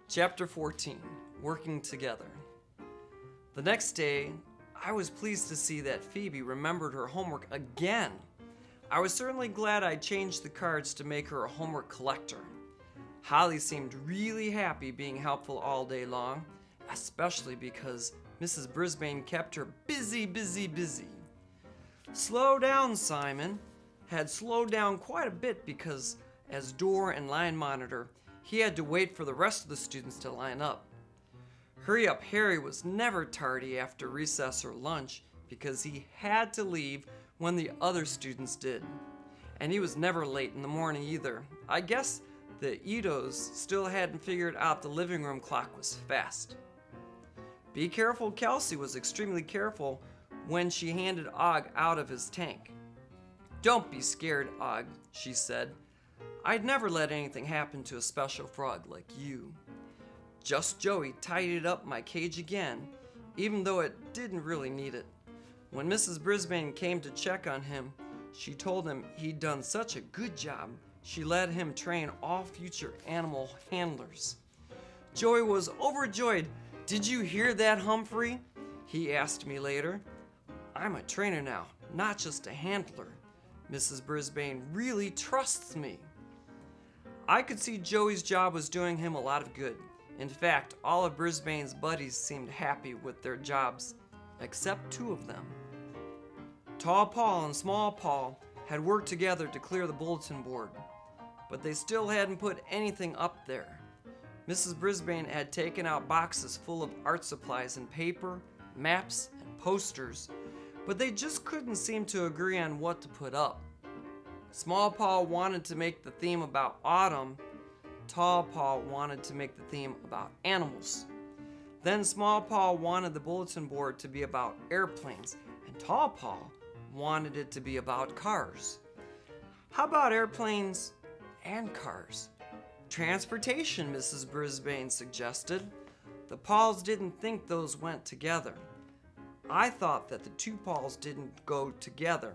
Chapter 14, Working Together. The next day, I was pleased to see that Phoebe remembered her homework again. I was certainly glad I changed the cards to make her a homework collector. Holly seemed really happy being helpful all day long, especially because Mrs. Brisbane kept her busy. Slow down, Simon had slowed down quite a bit because, as door and line monitor, he had to wait for the rest of the students to line up. Hurry Up Harry was never tardy after recess or lunch because he had to leave when the other students did. And he was never late in the morning either. I guess the Edos still hadn't figured out the living room clock was fast. Be careful, Kelsey was extremely careful when she handed Og out of his tank. Don't be scared, Og, she said. I'd never let anything happen to a special frog like you. Just Joey tidied up my cage again, even though it didn't really need it. When Mrs. Brisbane came to check on him, she told him he'd done such a good job, she let him train all future animal handlers. Joey was overjoyed. Did you hear that, Humphrey? He asked me later. I'm a trainer now, not just a handler. Mrs. Brisbane really trusts me. I could see Joey's job was doing him a lot of good. In fact, all of Brisbane's buddies seemed happy with their jobs, except two of them. Tall Paul and Small Paul had worked together to clear the bulletin board, but they still hadn't put anything up there. Mrs. Brisbane had taken out boxes full of art supplies and paper, maps, and posters, but they just couldn't seem to agree on what to put up. Small Paul wanted to make the theme about autumn. Tall Paul wanted to make the theme about animals. Then Small Paul wanted the bulletin board to be about airplanes, and Tall Paul wanted it to be about cars. How about airplanes and cars? Transportation, Mrs. Brisbane suggested. The Pauls didn't think those went together. I thought that the two Pauls didn't go together.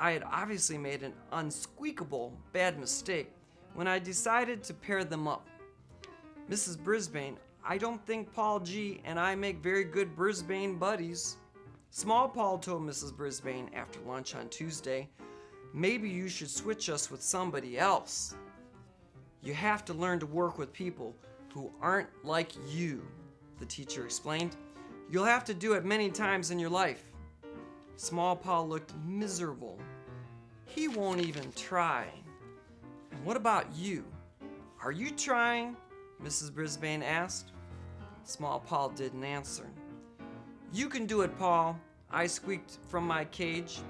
I had obviously made an unsqueakable bad mistake when I decided to pair them up. Mrs. Brisbane, I don't think Paul G and I make very good Brisbane buddies. Small Paul told Mrs. Brisbane after lunch on Tuesday, maybe you should switch us with somebody else. You have to learn to work with people who aren't like you, the teacher explained. You'll have to do it many times in your life. Small Paul looked miserable. He won't even try. And what about you? Are you trying? Mrs. Brisbane asked. Small Paul didn't answer. You can do it, Paul, I squeaked from my cage.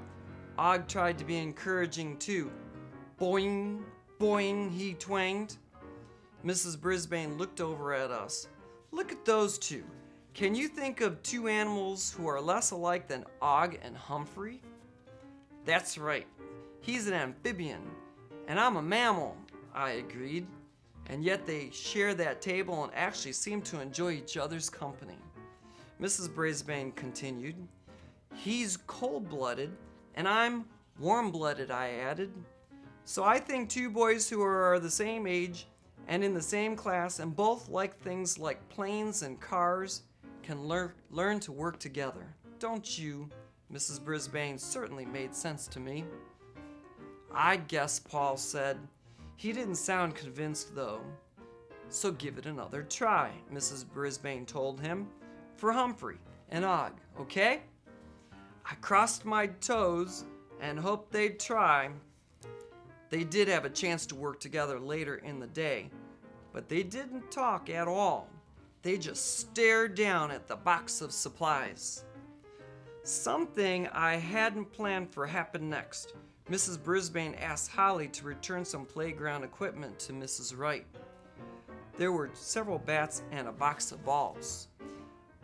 Og tried to be encouraging too. Boing, boing, he twanged. Mrs. Brisbane looked over at us. Look at those two. Can you think of two animals who are less alike than Og and Humphrey? That's right. He's an amphibian, and I'm a mammal, I agreed. And yet they share that table and actually seem to enjoy each other's company. Mrs. Brisbane continued. He's cold-blooded, and I'm warm-blooded, I added. So I think two boys who are the same age and in the same class and both like things like planes and cars can learn to work together. Don't you? Mrs. Brisbane certainly made sense to me. I guess, Paul said. He didn't sound convinced, though. So give it another try, Mrs. Brisbane told him. For Humphrey and Og, okay? I crossed my toes and hoped they'd try. They did have a chance to work together later in the day, but they didn't talk at all. They just stared down at the box of supplies. Something I hadn't planned for happened next. Mrs. Brisbane asked Holly to return some playground equipment to Mrs. Wright. There were several bats and a box of balls.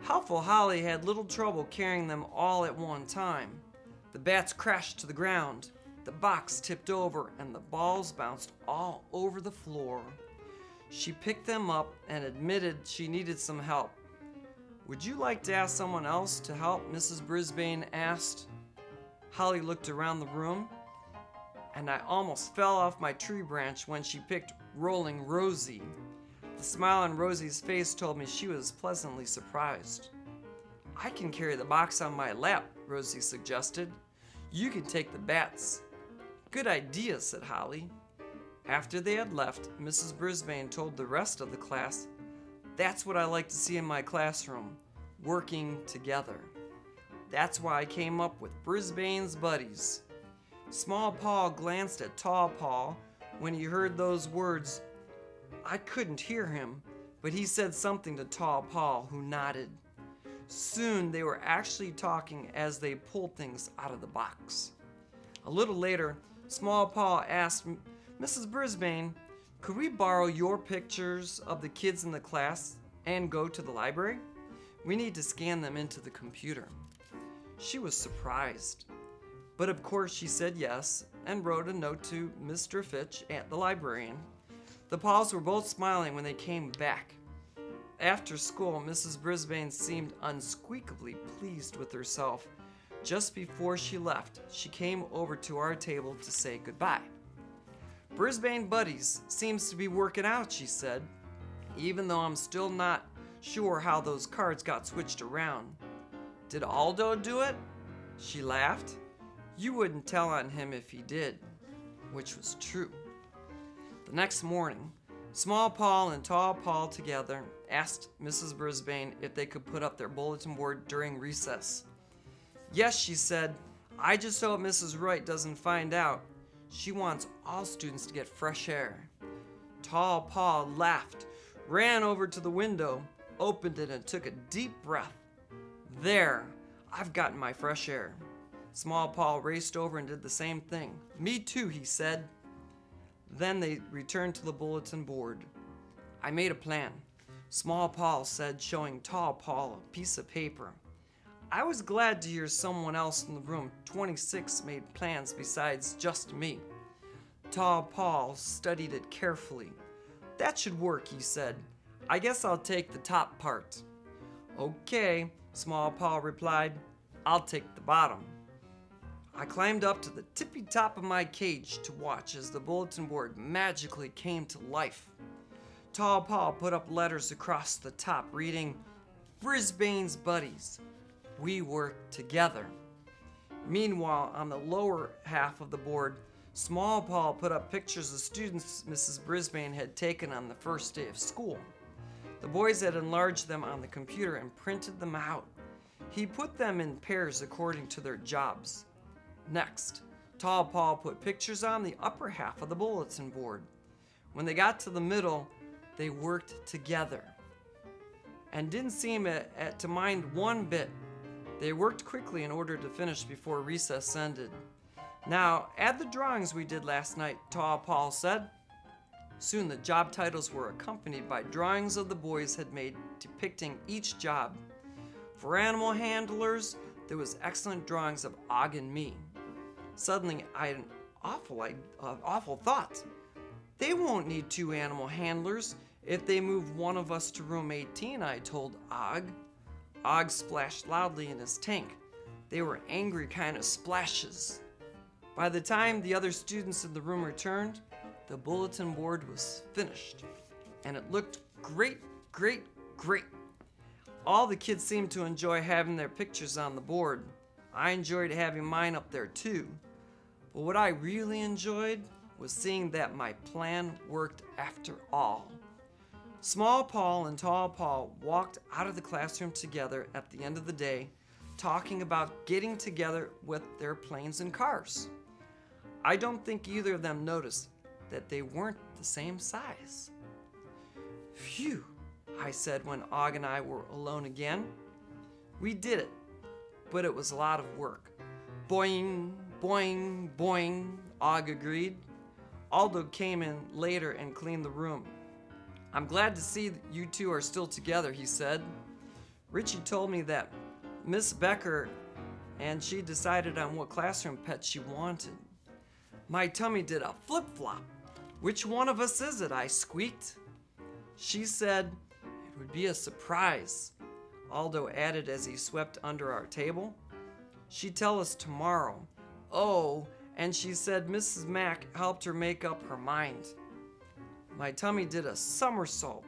Helpful Holly had little trouble carrying them all at one time. The bats crashed to the ground, the box tipped over, and the balls bounced all over the floor. She picked them up and admitted she needed some help. Would you like to ask someone else to help? Mrs. Brisbane asked. Holly looked around the room, and I almost fell off my tree branch when she picked Rolling Rosie. The smile on Rosie's face told me she was pleasantly surprised. "I can carry the box on my lap," Rosie suggested. "You can take the bats." "Good idea," said Holly. After they had left, Mrs. Brisbane told the rest of the class, "That's what I like to see in my classroom, working together. That's why I came up with Brisbane's Buddies." Small Paul glanced at Tall Paul when he heard those words. I couldn't hear him, but he said something to Tall Paul, who nodded. Soon they were actually talking as they pulled things out of the box. A little later, Small Paul asked Mrs. Brisbane, "Could we borrow your pictures of the kids in the class and go to the library? We need to scan them into the computer." She was surprised, but of course she said yes and wrote a note to Mr. Fitch, the librarian. The Pauls were both smiling when they came back. After school, Mrs. Brisbane seemed unspeakably pleased with herself. Just before she left, she came over to our table to say goodbye. "Brisbane Buddies seems to be working out," she said, "even though I'm still not sure how those cards got switched around. Did Aldo do it?" She laughed. "You wouldn't tell on him if he did," which was true. The next morning, Small Paul and Tall Paul together asked Mrs. Brisbane if they could put up their bulletin board during recess. "Yes," she said, "I just hope Mrs. Wright doesn't find out. She wants all students to get fresh air." Tall Paul laughed, ran over to the window, opened it, and took a deep breath. "There, I've gotten my fresh air." Small Paul raced over and did the same thing. "Me too," he said. Then they returned to the bulletin board. "I made a plan," Small Paul said, showing Tall Paul a piece of paper. I was glad to hear someone else in the room. 26 made plans besides just me. Tall Paul studied it carefully. "That should work," he said. "I guess I'll take the top part." "Okay," Small Paul replied. "I'll take the bottom." I climbed up to the tippy top of my cage to watch as the bulletin board magically came to life. Tall Paul put up letters across the top reading, "Brisbane's Buddies. We work together." Meanwhile, on the lower half of the board, Small Paul put up pictures of students Mrs. Brisbane had taken on the first day of school. The boys had enlarged them on the computer and printed them out. He put them in pairs according to their jobs. Next, Tall Paul put pictures on the upper half of the bulletin board. When they got to the middle, they worked together and didn't seem to mind one bit. They worked quickly in order to finish before recess ended. "Now, add the drawings we did last night," Tall Paul said. Soon the job titles were accompanied by drawings of the boys had made depicting each job. For animal handlers, there was excellent drawings of Og and me. Suddenly, I had an awful thought. They won't need 2 animal handlers if they move one of us to room 18, I told Og. Og splashed loudly in his tank. They were angry kind of splashes. By the time the other students in the room returned, the bulletin board was finished, and it looked great, great, great. All the kids seemed to enjoy having their pictures on the board. I enjoyed having mine up there too. But what I really enjoyed was seeing that my plan worked after all. Small Paul and Tall Paul walked out of the classroom together at the end of the day, talking about getting together with their planes and cars. I don't think either of them noticed that they weren't the same size. "Phew," I said when Og and I were alone again. "We did it, but it was a lot of work." "Boing, boing, boing," Og agreed. Aldo came in later and cleaned the room. "I'm glad to see that you two are still together," he said. "Richie told me that Miss Becker and she decided on what classroom pet she wanted." My tummy did a flip-flop. "Which one of us is it?" I squeaked. "She said it would be a surprise," Aldo added as he swept under our table. "She'd tell us tomorrow. Oh, and she said Mrs. Mack helped her make up her mind." My tummy did a somersault.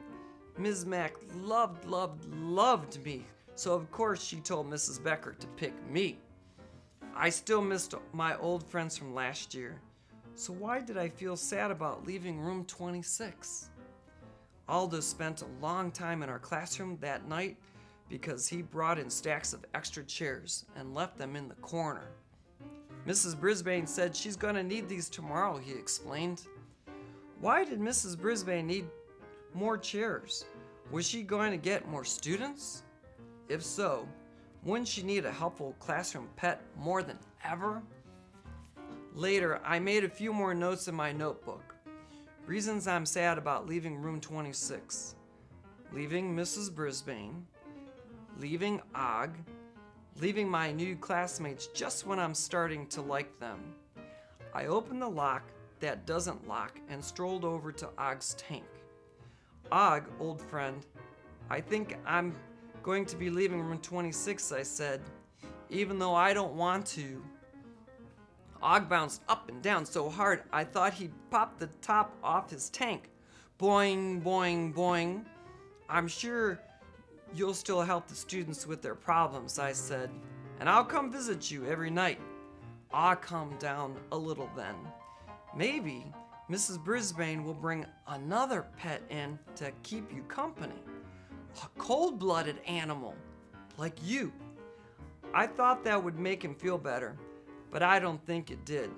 Ms. Mack loved me, so of course she told Mrs. Becker to pick me. I still missed my old friends from last year, so why did I feel sad about leaving room 26? Aldo spent a long time in our classroom that night because he brought in stacks of extra chairs and left them in the corner. Mrs. Brisbane said she's going to need these tomorrow, he explained. Why did Mrs. Brisbane need more chairs? Was she going to get more students? If so, wouldn't she need a helpful classroom pet more than ever? Later, I made a few more notes in my notebook. Reasons I'm sad about leaving room 26. Leaving Mrs. Brisbane. Leaving Og. Leaving my new classmates just when I'm starting to like them. I opened the lock that doesn't lock and strolled over to Og's tank. Og, old friend, I think I'm going to be leaving room 26, I said, even though I don't want to. Og bounced up and down so hard I thought he'd pop the top off his tank. Boing, boing, boing. I'm sure you'll still help the students with their problems, I said, and I'll come visit you every night. Og calmed down a little then. Maybe Mrs. Brisbane will bring another pet in to keep you company. A cold-blooded animal, like you. I thought that would make him feel better, but I don't think it did.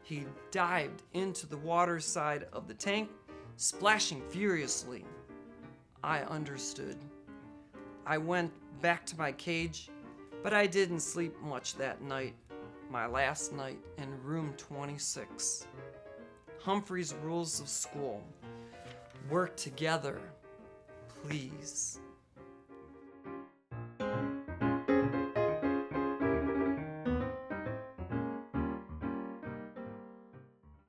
He dived into the water side of the tank, splashing furiously. I understood. I went back to my cage, but I didn't sleep much that night, my last night in room 26. Humphrey's rules of school. Work together, please.